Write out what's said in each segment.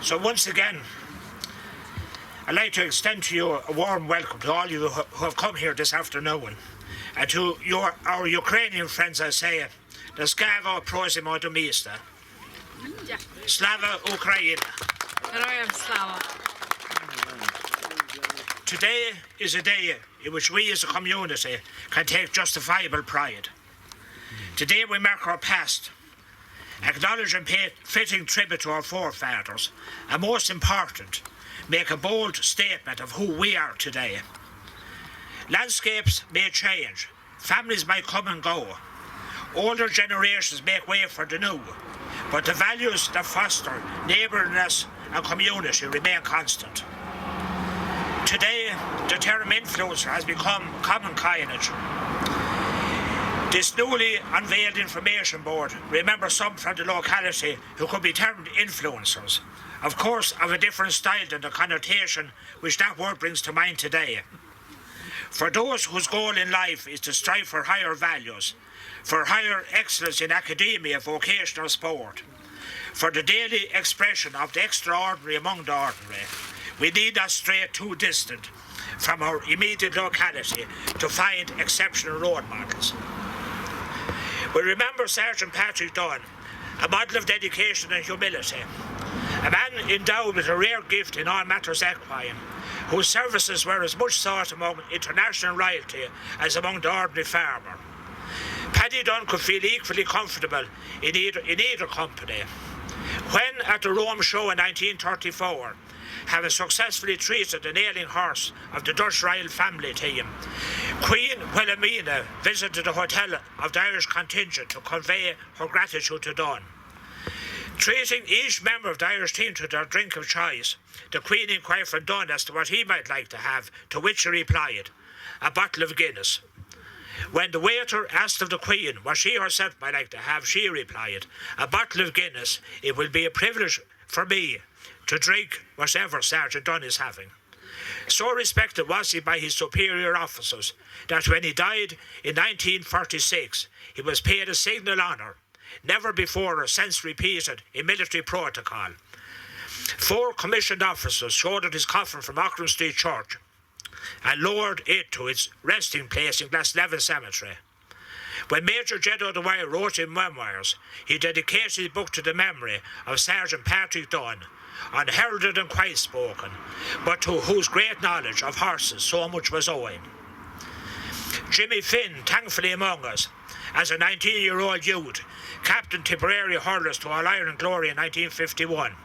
So once again, I'd like to extend to you a warm welcome to all you who have come here this afternoon. And to our Ukrainian friends, I say, Slava Prozimo do Mista. Slava Ukraina. Today is a day in which we as a community can take justifiable pride. Today we mark our past, acknowledge and pay fitting tribute to our forefathers, and most important, make a bold statement of who we are today. Landscapes may change, families might come and go, older generations make way for the new, but the values that foster neighbourliness and community remain constant. Today, the term influencer has become common coinage. This newly unveiled information board remembers some from the locality who could be termed influencers, of course of a different style than the connotation which that word brings to mind today. For those whose goal in life is to strive for higher values, for higher excellence in academia, vocational sport, for the daily expression of the extraordinary among the ordinary, we need not stray too distant from our immediate locality to find exceptional role models. We remember Sergeant Patrick Dunn, a model of dedication and humility, a man endowed with a rare gift in all matters equine, whose services were as much sought among international royalty as among the ordinary farmer. Paddy Dunn could feel equally comfortable in either company. When, at the Rome show in 1934, having successfully treated an ailing horse of the Dutch royal family team, Queen Wilhelmina visited the hotel of the Irish contingent to convey her gratitude to Dunn. Treating each member of the Irish team to their drink of choice, the Queen inquired from Dunn as to what he might like to have, to which he replied, "A bottle of Guinness." When the waiter asked of the Queen what she herself might like to have, she replied, "A bottle of Guinness. It will be a privilege for me to drink whatever Sergeant Dunn is having." So respected was he by his superior officers that when he died in 1946, he was paid a signal honour, never before or since repeated in military protocol. 4 commissioned officers shouldered his coffin from Auckland Street Church and lowered it to its resting place in Glasnevin Cemetery. When Major Jed O'Dwyer wrote in memoirs, he dedicated his book to the memory of Sergeant Patrick Dunn, unheralded and quiet spoken, but to whose great knowledge of horses so much was owing. Jimmy Finn, thankfully among us, as a 19-year-old youth, captained Tipperary hurlers to All-Ireland glory in 1951.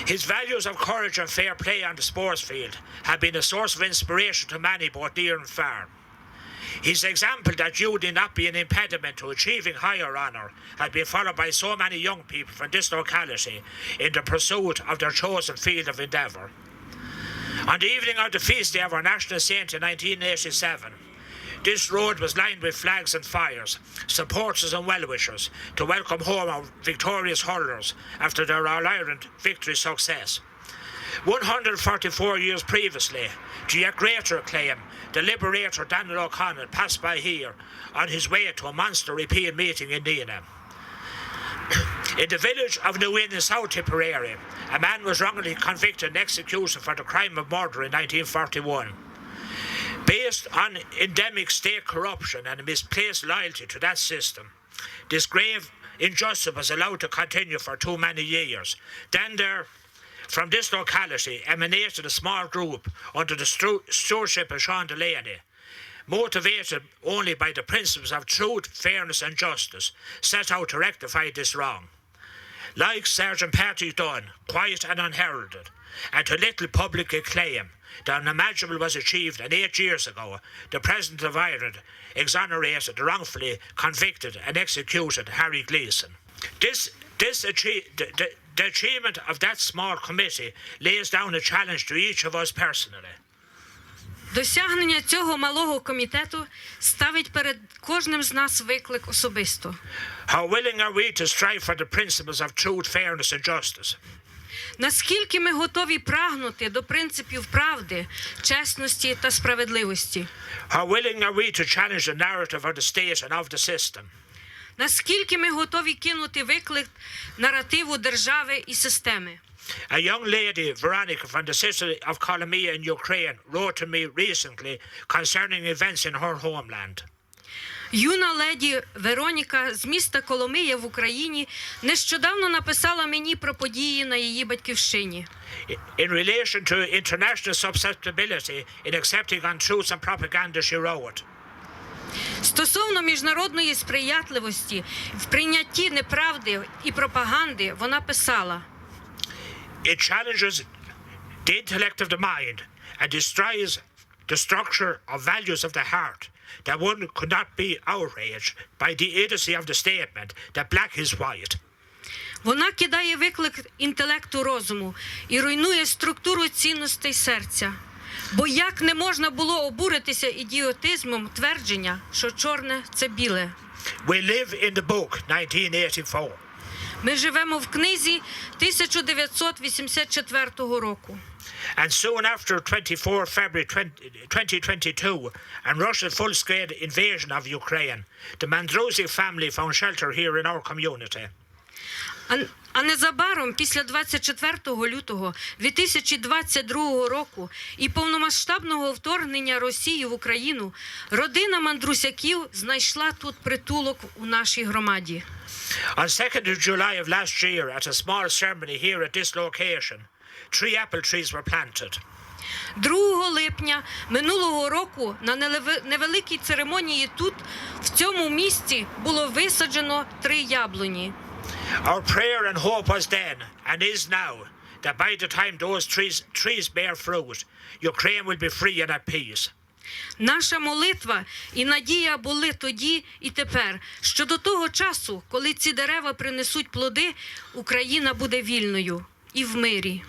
His values of courage and fair play on the sports field have been a source of inspiration to many both near and far. His example that youth need not be an impediment to achieving higher honour has been followed by so many young people from this locality in the pursuit of their chosen field of endeavour. On the evening of the feast day of our national saint in 1987, this road was lined with flags and fires, supporters and well-wishers to welcome home our victorious hurlers after their All-Ireland victory success. 144 years previously, to yet greater acclaim, the Liberator Daniel O'Connell passed by here on his way to a monster repeal meeting in Nina. In the village of New Inn in South Tipperary, a man was wrongly convicted and executed for the crime of murder in 1941. Based on endemic state corruption and a misplaced loyalty to that system, this grave injustice was allowed to continue for too many years. Then there, from this locality, emanated a small group under the stewardship of Sean Delaney, motivated only by the principles of truth, fairness and justice, set out to rectify this wrong. Like Sergeant Patrick Dunn, quiet and unheralded, and to little public acclaim, the unimaginable was achieved, and 8 years ago, the President of Ireland exonerated the wrongfully convicted and executed Harry Gleeson. The achievement of that small committee lays down a challenge to each of us personally. Досягнення цього малого комітету ставить перед кожним з нас виклик особисто. How willing are we to strive for the principles of truth, fairness and justice? Наскільки ми готові прагнути до принципів правди, чесності та справедливості? How willing are we to challenge the narrative of the state and of the system? Наскільки ми готові кинути виклик наративу держави і системи? A young lady, Veronica, from the city of Kolomia in Ukraine, wrote to me recently concerning events in her homeland. Юна леді Вероніка з міста Коломия в Україні нещодавно написала мені про події на її батьківщині. In relation to international susceptibility in accepting untruths and propaganda, she wrote, Стосовно міжнародної сприятливості в прийнятті неправди і пропаганди, вона писала: It challenges the intellect of the mind and destroys the structure of values of the heart, that one could not be outraged by the idiocy of the statement that black is white. Вона кидає виклик інтелекту розуму і руйнує структуру цінностей серця. Бо як не можна було обуритися ідіотизмом твердження, що чорне – це біле? We live in the book 1984. Ми живемо в книзі 1984 року. And soon after 24 February 2022 and Russia's full-scale invasion of Ukraine, the Mandrusic family found shelter here in our community. А незабаром, після 24 лютого 2022 року і повномасштабного вторгнення Росії в Україну, родина Мандрусяків знайшла тут притулок у нашій громаді. On 2nd of July of last year, at a small ceremony here at this location, 3 apple trees were planted. 2 липня минулого року на невеликій церемонії тут, в цьому місці, було висаджено 3 яблуні. Our prayer and hope was then, and is now, that by the time those trees bear fruit, Ukraine will be free and at peace. Наша молитва і надія були тоді і тепер, що до того часу, коли ці дерева принесуть плоди, Україна буде вільною і в мирі.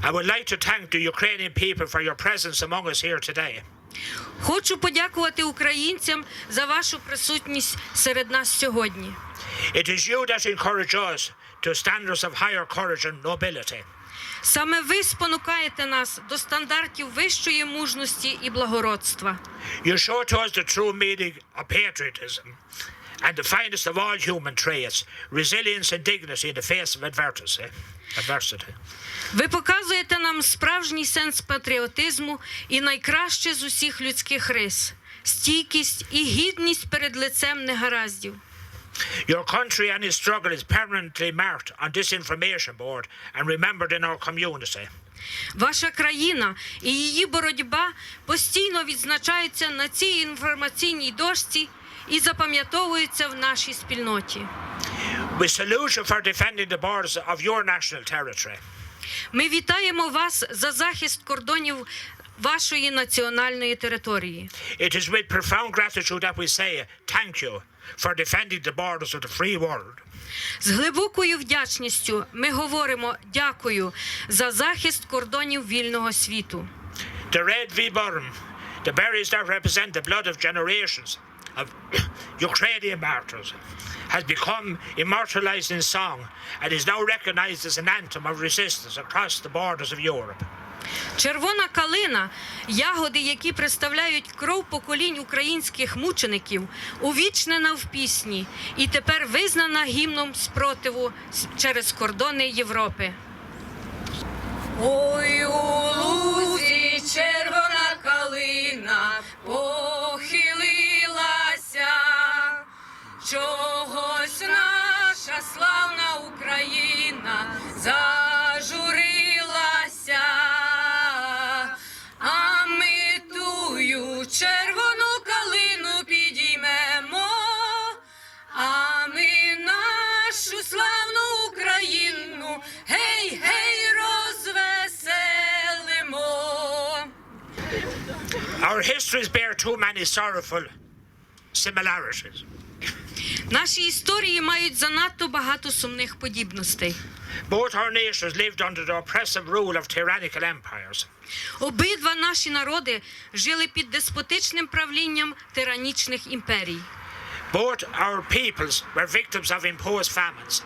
I would like to thank the Ukrainian people for your presence among us here today. Хочу подякувати українцям за вашу присутність серед нас сьогодні. It is you that encourage us to standards of higher courage and nobility. Саме ви спонукаєте нас до стандартів вищої мужності і благородства. You show to us the true meaning of patriotism and the finest of all human traits, resilience and dignity in the face of adversity. Ви показуєте нам справжній сенс патріотизму і найкраще з усіх людських рис – стійкість і гідність перед лицем негараздів. Your country and its struggle is permanently marked on this information board and remembered in our community. Ваша країна і її боротьба постійно відзначаються на цій інформаційній дошці і запам'ятовуються в нашій спільноті. We salute you for defending the borders of your national territory. Ми вітаємо вас за захист кордонів вашої національної території. It is with profound gratitude that we say thank you for defending the borders of the free world. З глибокою вдячністю ми говоримо дякую за захист кордонів вільного світу. The red V-bottom, the berries that represent the blood of generations of Ukrainian martyrs, has become immortalized in song and is now recognized as an anthem of resistance across the borders of Europe. Червона калина – ягоди, які представляють кров поколінь українських мучеників, увічнена в пісні і тепер визнана гімном спротиву через кордони Європи. Ой, у лузі червона калина похилилася, чогось наша славна Україна зажурилася. А ми тую червону калину підіймемо, а ми нашу славну Україну гей, гей, розвеселимо. Our histories bear too many sorrowful similarities. Наші історії мають занадто багато сумних подібностей. Both our nations lived under the oppressive rule of tyrannical empires. Обидва наші народи жили під деспотичним правлінням тиранічних імперій. Both our peoples were victims of imposed famines.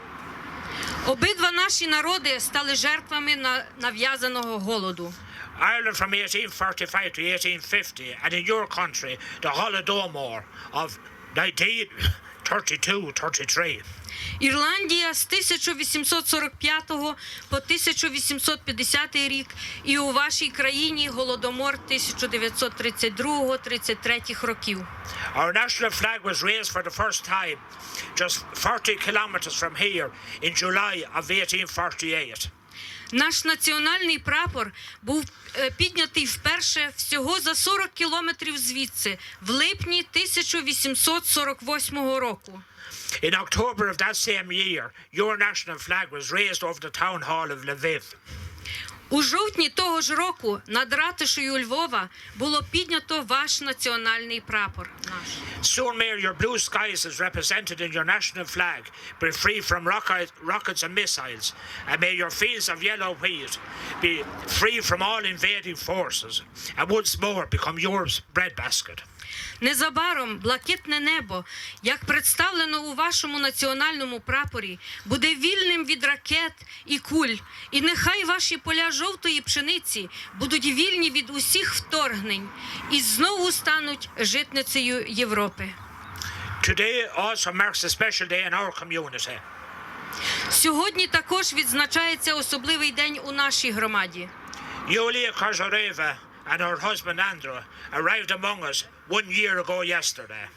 Обидва наші народи стали жертвами нав'язаного голоду. Ireland from 1845 to 1850, and in your country, the Holodomor of 19 32-33. Ірландія з 1845 по 1850 рік і у вашій країні Голодомор 1932-33 років. Our national flag was raised for the first time just 40 kilometers from here in July of 1848. Наш національний прапор був піднятий вперше всього за 40 кілометрів звідси, в липні 1848 року. In October of that same year, your national flag was raised over the town hall of Lviv. У жовтні того ж року над ратушею Львова було піднято ваш національний прапор. Soon may your blue skies as represented in your national flag be free from rockets and missiles, and may your fields of yellow wheat be free from all invading forces, and once more become your breadbasket. Незабаром блакитне небо, як представлено у вашому національному прапорі, буде вільним від ракет і куль, і нехай ваші поля жовтої пшениці будуть вільні від усіх вторгнень і знову стануть житницею Європи. Today also marks a special day in our community. Сьогодні також відзначається особливий день у нашій громаді. Yulia Kozareva and her husband Andrew arrived among us 1 year ago yesterday.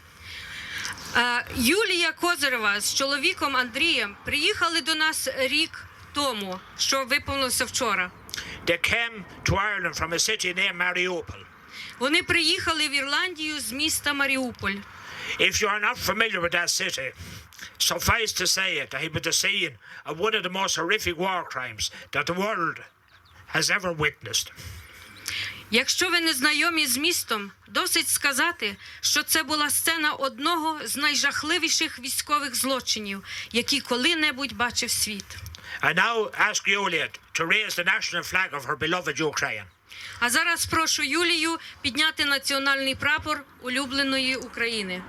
Юлія Козирева з чоловіком Андрієм приїхали до нас рік тому, що виповнилося вчора. They came to Ireland from a city named Mariupol. Вони приїхали в Ірландію з міста Маріуполь. If you are not familiar with that city, suffice to say that he was the scene of one of the most horrific war crimes that the world has ever witnessed. Якщо ви не знайомі з містом, досить сказати, що це була сцена одного з найжахливіших військових злочинів, які коли-небудь бачив світ. I now ask Yulia to raise the national flag of her beloved Ukraine. А зараз прошу Юлію підняти національний прапор улюбленої України.